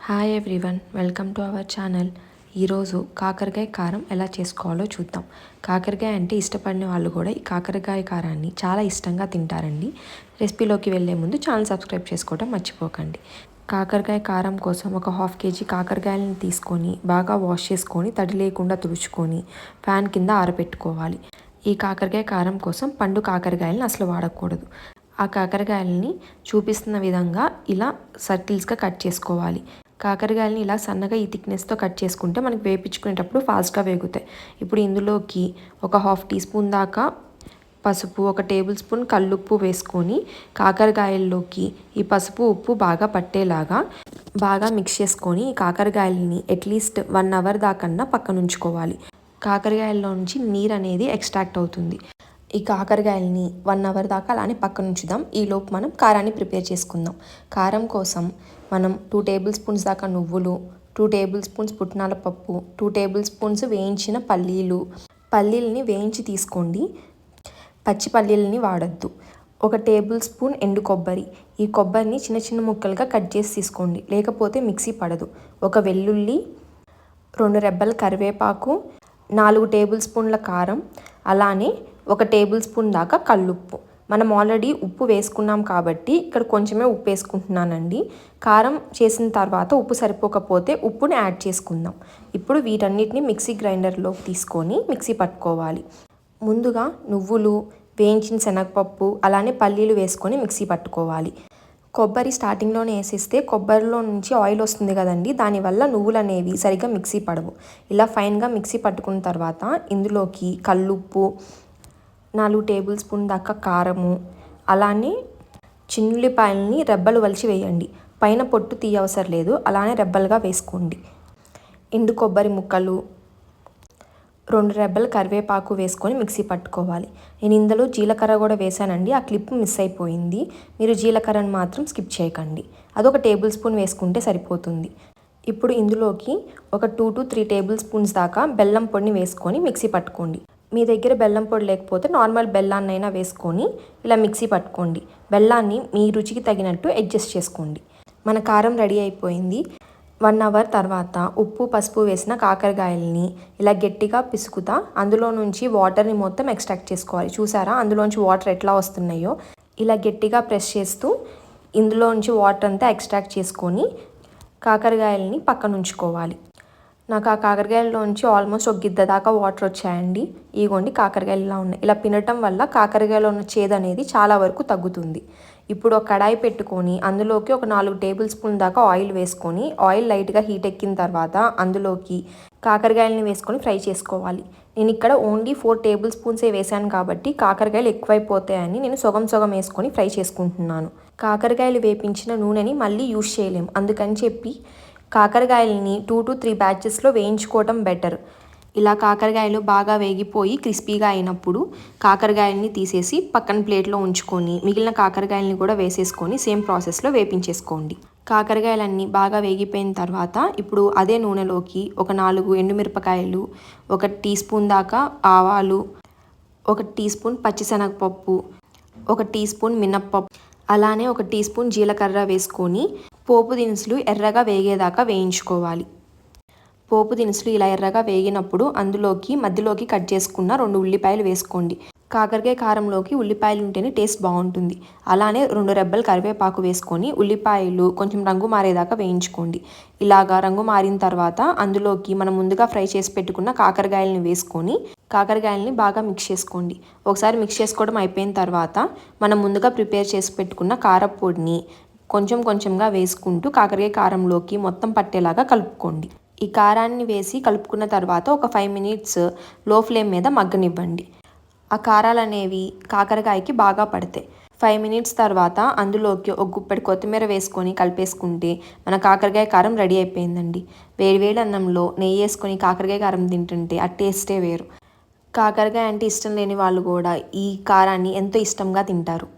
Hi everyone, welcome to our channel. ఈరోజు కాకరకాయ కారం ఎలా చేసుకోవాలో చూద్దాం. కాకరకాయ అంటే ఇష్టపడిన వాళ్ళు కూడా ఈ కాకరకాయ కారాన్ని చాలా ఇష్టంగా తింటారండి. రెసిపీలోకి వెళ్ళే ముందు ఛానల్ సబ్స్క్రైబ్ చేసుకోవడం మర్చిపోకండి. కాకరకాయ కారం కోసం ఒక 1/2 kg కాకరకాయలను తీసుకొని బాగా వాష్ చేసుకొని తడి లేకుండా తుడుచుకొని ఫ్యాన్ కింద ఆరబెట్టుకోవాలి. ఈ కాకరకాయ కారం కోసం పండు కాకరకాయలను అసలు వాడకూడదు. ఆ కాకరకాయలని చూపిస్తున్న విధంగా ఇలా సర్కిల్స్గా కట్ చేసుకోవాలి. కాకరకాయలని ఇలా సన్నగా ఈ థిక్నెస్తో కట్ చేసుకుంటే మనకి వేపించుకునేటప్పుడు ఫాస్ట్గా వేగుతాయి. ఇప్పుడు ఇందులోకి ఒక 1/2 teaspoon దాకా పసుపు, 1 టేబుల్ స్పూన్ కల్లుప్పు వేసుకొని కాకరకాయల్లోకి ఈ పసుపు ఉప్పు బాగా పట్టేలాగా బాగా మిక్స్ చేసుకొని ఈ కాకరకాయలని అట్లీస్ట్ 1 hour దాకన్నా పక్కన ఉంచుకోవాలి. కాకరకాయల్లో నుంచి నీరు అనేది ఎక్స్ట్రాక్ట్ అవుతుంది. ఈ కాకరకాయలని 1 hour దాకా అలానే పక్కన ఉంచుదాం. ఈలోపు మనం కారాన్ని ప్రిపేర్ చేసుకుందాం. కారం కోసం మనం 2 tablespoons దాకా నువ్వులు, 2 tablespoons పుట్నాల పప్పు, 2 tablespoons వేయించిన పల్లీలని వేయించి తీసుకోండి. పచ్చి పల్లీలని వాడద్దు. 1 tablespoon ఎండు కొబ్బరి. ఈ కొబ్బరిని చిన్న చిన్న ముక్కలుగా కట్ చేసి తీసుకోండి, లేకపోతే మిక్సీ పడదు. 1 వెల్లుల్లి, 2 రెబ్బల కరివేపాకు, 4 tablespoonల కారం, అలానే 1 tablespoon దాకా కల్లుప్పు. మనం ఆల్రెడీ ఉప్పు వేసుకున్నాం కాబట్టి ఇక్కడ కొంచెమే ఉప్పు వేసుకుంటున్నానండి. కారం చేసిన తర్వాత ఉప్పు సరిపోకపోతే ఉప్పుని యాడ్ చేసుకుందాం. ఇప్పుడు వీటన్నిటిని మిక్సీ గ్రైండర్లోకి తీసుకొని మిక్సీ పట్టుకోవాలి. ముందుగా నువ్వులు, వేయించిన శనగపప్పు, అలానే పల్లీలు వేసుకొని మిక్సీ పట్టుకోవాలి. కొబ్బరి స్టార్టింగ్లోనే వేసేస్తే కొబ్బరిలో నుంచి ఆయిల్ వస్తుంది కదండి, దానివల్ల నువ్వులు అనేవి సరిగ్గా మిక్సీ పడవు. ఇలా ఫైన్గా మిక్సీ పట్టుకున్న తర్వాత ఇందులోకి కల్లుప్పు, 4 tablespoon దాకా కారము, అలానే చిన్నుల్లిపాయలని రెబ్బలు వలిచి వేయండి. పైన పొట్టు తీయవసరం లేదు, అలానే రెబ్బలుగా వేసుకోండి. ఎండు కొబ్బరి ముక్కలు, 2 రెబ్బల కరివేపాకు వేసుకొని మిక్సీ పట్టుకోవాలి. నేను ఇందులో జీలకర్ర కూడా వేసానండి, ఆ క్లిప్ మిస్ అయిపోయింది. మీరు జీలకర్రను మాత్రం స్కిప్ చేయకండి. అదొక 1 tablespoon వేసుకుంటే సరిపోతుంది. ఇప్పుడు ఇందులోకి ఒక 2 to 3 tablespoons దాకా బెల్లం పొడిని వేసుకొని మిక్సీ పట్టుకోండి. మీ దగ్గర బెల్లం పొడి లేకపోతే నార్మల్ బెల్లాన్నైనా వేసుకొని ఇలా మిక్సీ పట్టుకోండి. బెల్లాన్ని మీ రుచికి తగినట్టు అడ్జస్ట్ చేసుకోండి. మన కారం రెడీ అయిపోయింది. 1 hour తర్వాత ఉప్పు, పసుపు వేసిన కాకరకాయలని ఇలా గట్టిగా పిసుకుతా అందులో నుంచి వాటర్ని మొత్తం ఎక్స్ట్రాక్ట్ చేసుకోవాలి. చూసారా అందులోంచి వాటర్ ఎట్లా వస్తున్నాయో? ఇలా గట్టిగా ప్రెస్ చేస్తూ ఇందులోంచి వాటర్ అంతా ఎక్స్ట్రాక్ట్ చేసుకొని కాకరకాయలని పక్కన ఉంచుకోవాలి. నాకు ఆ కాకరకాయల్లోంచి ఆల్మోస్ట్ 1 గిద్ద దాకా వాటర్ వచ్చాయండి. ఇగోండి కాకరకాయలు ఇలా ఉన్నాయి. ఇలా పినటం వల్ల కాకరకాయలో ఉన్న చేదు అనేది చాలా వరకు తగ్గుతుంది. ఇప్పుడు ఒక కడాయి పెట్టుకొని అందులోకి ఒక 4 tablespoon దాకా ఆయిల్ వేసుకొని ఆయిల్ లైట్గా హీట్ ఎక్కిన తర్వాత అందులోకి కాకరకాయలని వేసుకొని ఫ్రై చేసుకోవాలి. నేను ఇక్కడ ఓన్లీ 4 tablespoons వేసాను కాబట్టి కాకరకాయలు ఎక్కువైపోతాయని నేను సగం వేసుకొని ఫ్రై చేసుకుంటున్నాను. కాకరకాయలు వేపించిన నూనెని మళ్ళీ యూజ్ చేయలేము, అందుకని చెప్పి కాకరకాయలని 2 to 3 batchesలో వేయించుకోవటం బెటర్. ఇలా కాకరకాయలు బాగా వేగిపోయి క్రిస్పీగా అయినప్పుడు కాకరకాయలని తీసేసి పక్కన ప్లేట్లో ఉంచుకొని మిగిలిన కాకరకాయలని కూడా వేసేసుకొని సేమ్ ప్రాసెస్లో వేపించేసుకోండి. కాకరకాయలన్నీ బాగా వేగిపోయిన తర్వాత ఇప్పుడు అదే నూనెలోకి ఒక 4 ఎండుమిరపకాయలు, 1 teaspoon దాకా ఆవాలు, 1 teaspoon పచ్చిశనగపప్పు, 1 teaspoon మినప్పప్పు, అలానే 1 teaspoon జీలకర్ర వేసుకొని పోపు దినుసులు ఎర్రగా వేగేదాకా వేయించుకోవాలి. పోపు దినుసులు ఇలా ఎర్రగా వేగినప్పుడు అందులోకి మధ్యలోకి కట్ చేసుకున్న 2 ఉల్లిపాయలు వేసుకోండి. కాకరకాయ కారంలోకి ఉల్లిపాయలు ఉంటేనే టేస్ట్ బాగుంటుంది. అలానే 2 రెబ్బల కరివేపాకు వేసుకొని ఉల్లిపాయలు కొంచెం రంగు మారేదాకా వేయించుకోండి. ఇలాగా రంగు మారిన తర్వాత అందులోకి మనం ముందుగా ఫ్రై చేసి పెట్టుకున్న కాకరకాయలని వేసుకొని కాకరకాయలని బాగా మిక్స్ చేసుకోండి. ఒకసారి మిక్స్ చేసుకోవడం అయిపోయిన తర్వాత మనం ముందుగా ప్రిపేర్ చేసి పెట్టుకున్న కారపొడిని కొంచెంగా వేసుకుంటూ కాకరకాయ కారంలోకి మొత్తం పట్టేలాగా కలుపుకోండి. ఈ కారాన్ని వేసి కలుపుకున్న తర్వాత ఒక 5 minutes లో ఫ్లేమ్ మీద మగ్గనివ్వండి. ఆ కారాలు అనేవి కాకరకాయకి బాగా పడతాయి. 5 minutes తర్వాత అందులోకి ఒక గుప్పెడు కొత్తిమీర వేసుకొని కలిపేసుకుంటే మన కాకరకాయ కారం రెడీ అయిపోయిందండి. వేడివేడి అన్నంలో నెయ్యి వేసుకొని కాకరకాయ కారం తింటుంటే ఆ టేస్టే వేరు. కాకరకాయ అంటే ఇష్టం లేని వాళ్ళు కూడా ఈ కారాన్ని ఎంతో ఇష్టంగా తింటారు.